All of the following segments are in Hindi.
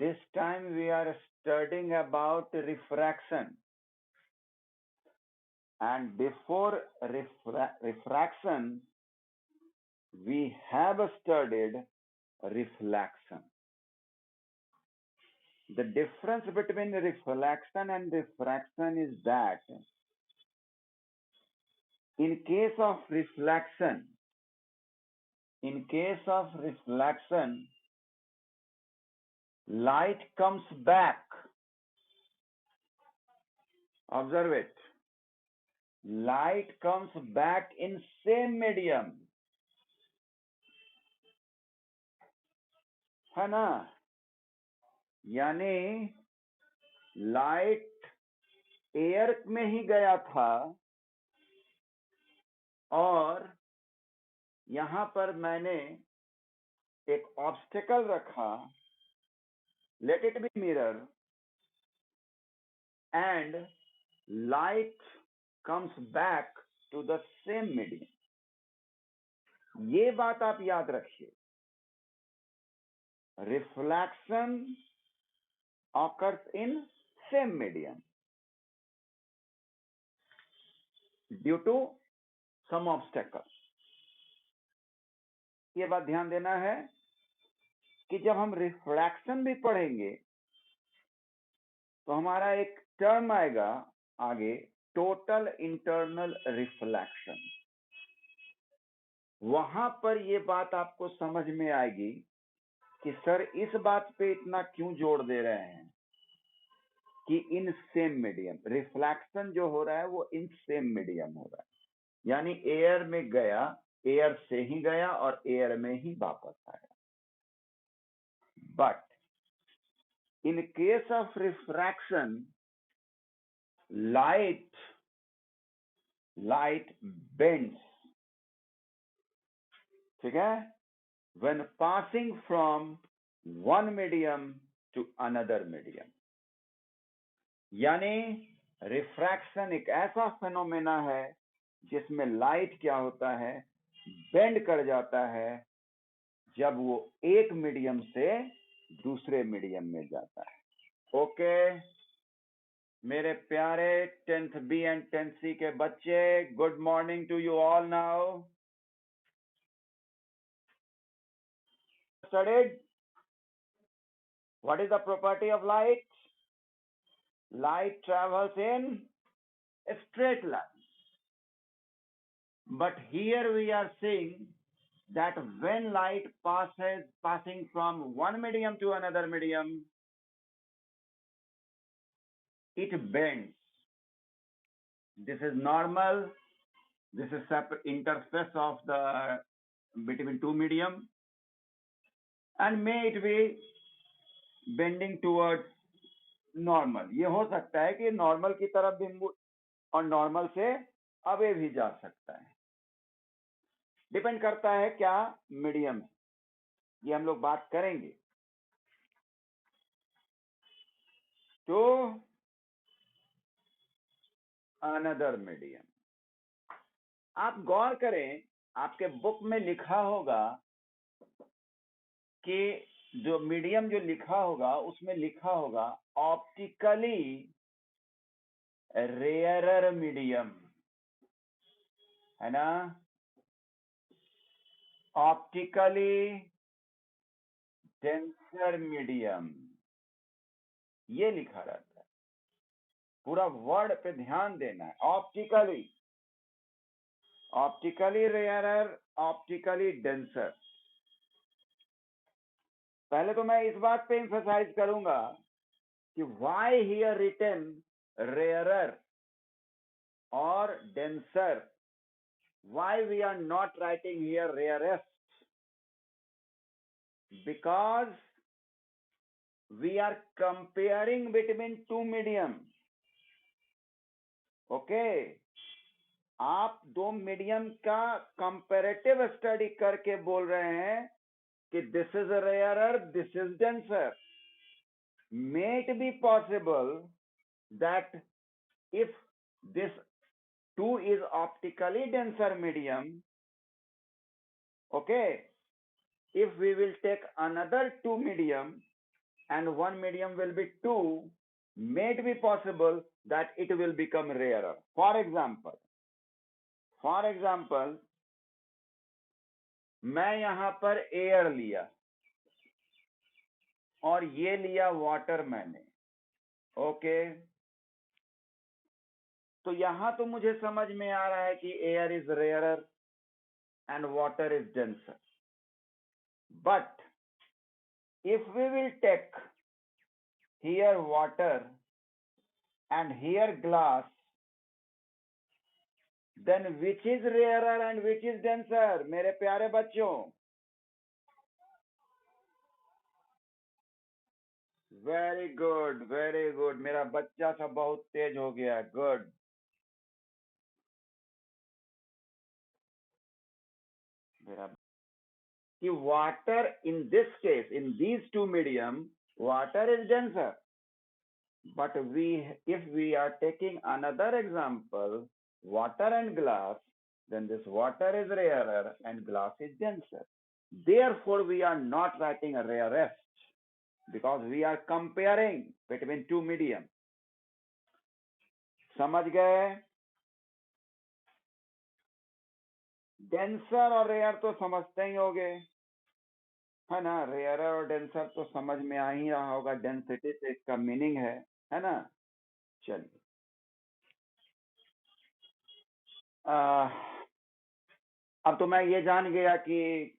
This time we are studying about refraction. And before refraction, we have studied reflection. The difference between reflection and refraction is that in case of reflection, light comes back. Observe it. Light comes back in same medium. है ना? यानी लाइट एयर में ही गया था और यहां पर मैंने एक ऑब्स्टेकल रखा, let it be mirror, and light comes back to the same medium. ये बात आप याद रखिए. Reflection occurs in same medium due to some obstacle. ये बात ध्यान देना है कि जब हम रिफ्रैक्शन भी पढ़ेंगे तो हमारा एक टर्म आएगा आगे, टोटल इंटरनल रिफ्लेक्शन. वहां पर ये बात आपको समझ में आएगी कि सर इस बात पे इतना क्यों जोर दे रहे हैं कि इन सेम मीडियम. रिफ्लेक्शन जो हो रहा है वो इन सेम मीडियम हो रहा है, यानी एयर में गया, एयर से ही गया और एयर में ही वापस आया. But in case of refraction, light bends. ठीक है? when passing from one medium to another medium. यानी रिफ्रैक्शन एक ऐसा फेनोमेना है जिसमें लाइट क्या होता है, बेंड कर जाता है जब वो एक मीडियम से दूसरे मीडियम में जाता है. ओके मेरे प्यारे 10th B and 10th C के बच्चे, good morning to you all. Now studied what is the property of light. Light travels in a straight line, but here we are seeing that when light passing from one medium to another medium, it bends. This is normal. This is separate interface of the between two medium, and may it be bending towards normal. ये हो सकता है कि नॉर्मल की तरफ भी और नॉर्मल से अवे भी जा सकता है. डिपेंड करता है क्या मीडियम है, ये हम लोग बात करेंगे. तो अनदर मीडियम, आप गौर करें, आपके बुक में लिखा होगा कि जो मीडियम जो लिखा होगा उसमें लिखा होगा ऑप्टिकली रेयरर मीडियम, है ना? ऑप्टिकली डेंसर मीडियम, ये लिखा रहता है. पूरा वर्ड पे ध्यान देना है. Optically rarer, optically denser. पहले तो मैं इस बात पे एम्फसाइज करूंगा कि व्हाई हियर रिटन रेयरर और denser. Why we are not writing here rarest? Because we are comparing between two medium. Okay, आप दो मीडियम का कंपैरेटिव स्टडी करके बोल रहे हैं कि this is rarer, this is denser. May it be possible that if this 2 is optically denser medium, okay, if we will take another 2 medium and one medium will be 2, may it be possible that it will become rarer. For example, मैं यहाँ पर एयर लिया और ये लिया वाटर मैंने, ओके। तो यहाँ तो मुझे समझ में आ रहा है कि air is rarer and water is denser. But if we will take here water and here glass, then which is rarer and which is denser? मेरे प्यारे बच्चों, वेरी गुड वेरी गुड, मेरा बच्चा सब बहुत तेज हो गया, गुड। मेरा कि water in this case, in these two medium, water is denser. But if we are taking another example, water and glass, then this water is rarer and glass is denser. Therefore, we are not writing a rarest because we are comparing between two medium. समझ गए? डेंसर और रेयर तो समझते ही होगे, है ना। रेयर और डेंसर तो समझ में आ ही रहा होगा, डेंसिटी से इसका मीनिंग है ना। चलिए, अब तो मैं ये जान गया कि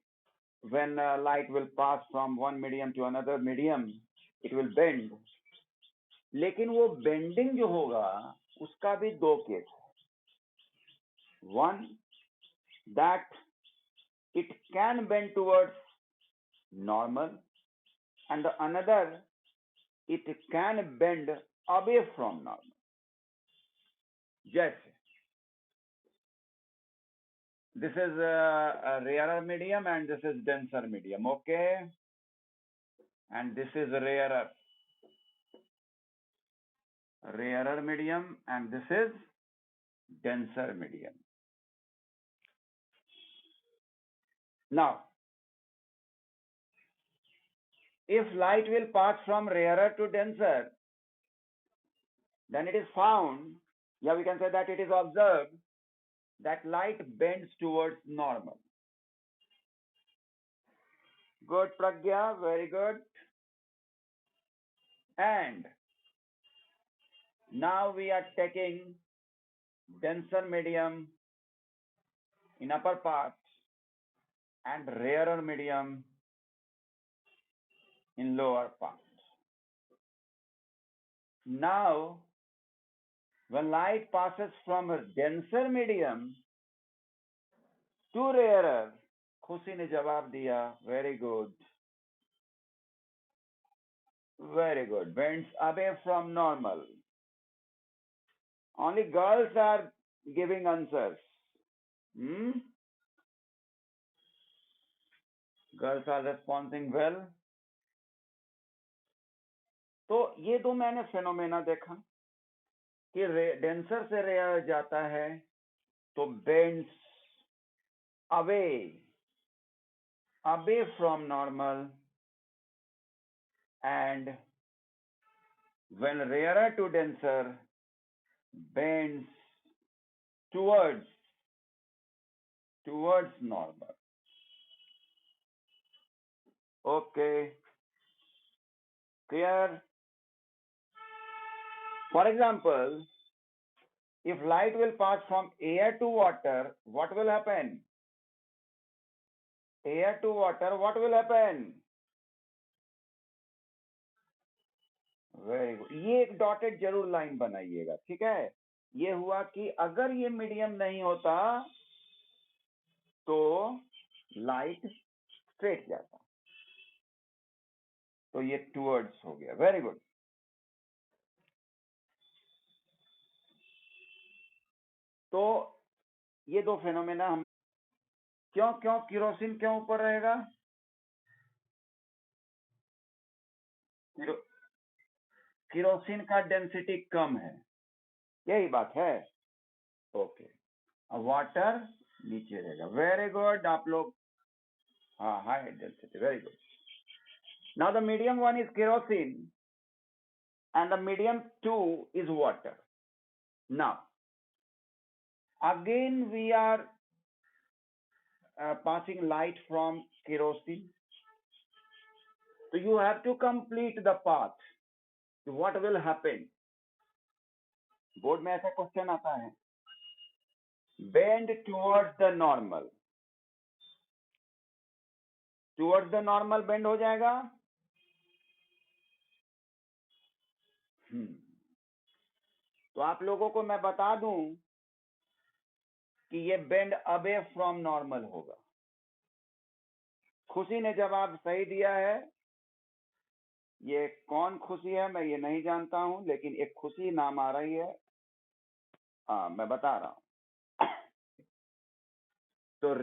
when light will pass from one medium to another medium, it will bend. लेकिन वो बेंडिंग जो होगा उसका भी दो केस है। One, that it can bend towards normal, and the another, it can bend away from normal. जैसे this is a rarer medium and this is denser medium, okay? And this is rarer medium and this is denser medium. Now, if light will pass from rarer to denser, then it is found, yeah, we can say that it is observed that light bends towards normal. Good, Pragya, very good. And now we are taking denser medium in upper part and rarer medium in lower part. Now, when light passes from a denser medium to rarer, खुशी ने जवाब दिया, very good. Very good. Bends away from normal. Only girls are giving answers. Girls are responding well. तो ये दो मैंने फेनोमेना देखा कि डेंसर से रेयर जाता है तो bends away from normal, and when rarer to denser bends towards normal. Okay, clear? For example, if light will pass from air to water, what will happen? Air to water, what will happen? Very good, ये एक डॉटेड जरूर लाइन बनाइएगा, ठीक है। ये हुआ कि अगर ये मीडियम नहीं होता तो लाइट स्ट्रेट जाता, तो ये टुवर्ड्स हो गया, वेरी गुड। तो ये दो फेनोमेना हम क्यों केरोसिन क्यों ऊपर रहेगा? केरोसिन का डेंसिटी कम है, यही बात है, ओके। वाटर नीचे रहेगा, वेरी गुड। आप लोग, हाँ, high density, very good. Now the medium 1 is kerosene and the medium 2 is water. Now, again we are passing light from kerosene. So you have to complete the path. What will happen? Board में ऐसा क्वेश्चन आता है, bend towards the normal. Towards the normal bend हो जाएगा. तो आप लोगों को मैं बता दूं कि ये बेंड अवे फ्रॉम नॉर्मल होगा. खुशी ने जवाब सही दिया है. ये कौन खुशी है मैं ये नहीं जानता हूं, लेकिन एक खुशी नाम आ रही है. मैं बता रहा हूं. तो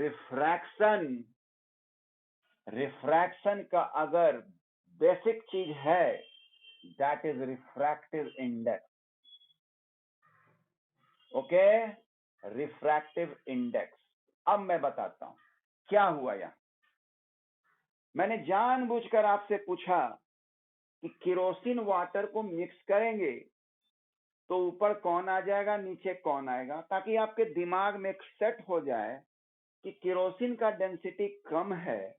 रिफ्रैक्शन का अगर बेसिक चीज है, that is refractive index. Okay, refractive index. अब मैं बताता हूं क्या हुआ यहां. मैंने जानबूझकर आपसे पूछा कि केरोसिन वाटर को मिक्स करेंगे तो ऊपर कौन आ जाएगा, नीचे कौन आएगा, ताकि आपके दिमाग में एक सेट हो जाए कि केरोसिन का डेंसिटी कम है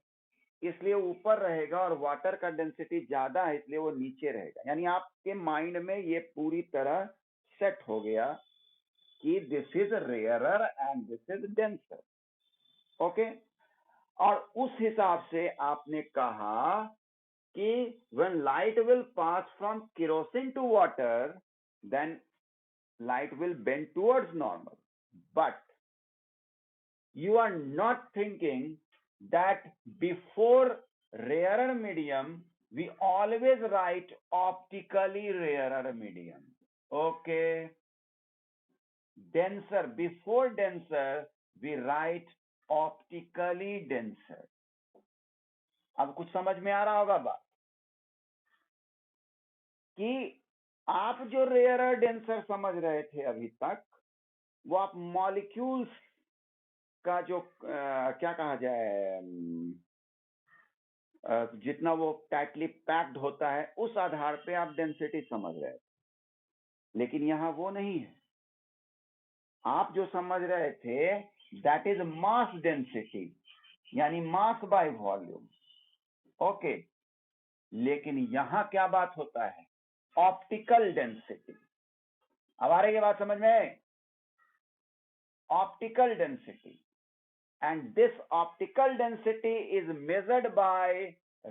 इसलिए ऊपर रहेगा और वाटर का डेंसिटी ज्यादा है इसलिए वो नीचे रहेगा. यानी आपके माइंड में ये पूरी तरह सेट हो गया कि this is rarer and this is denser. Okay, और उस हिसाब से आपने कहा कि when light will pass from kerosene to water, then light will bend towards normal. But you are not thinking that before rarer medium, we always write optically rarer medium. Okay. Denser, before denser, we write optically denser. अब कुछ समझ में आ रहा होगा बात कि आप जो रेयर डेंसर समझ रहे थे अभी तक, वो आप मॉलिक्यूल्स का जो क्या कहा जाए, जितना वो टाइटली पैक्ड होता है उस आधार पे आप डेंसिटी समझ रहे थे. लेकिन यहां वो नहीं है. आप जो समझ रहे थे दैट इज मास डेंसिटी, यानी मास बाय वॉल्यूम. ओके, लेकिन यहां क्या बात होता है, ऑप्टिकल डेंसिटी. अब आ रही है बात समझ में, optical density. And this optical density is measured by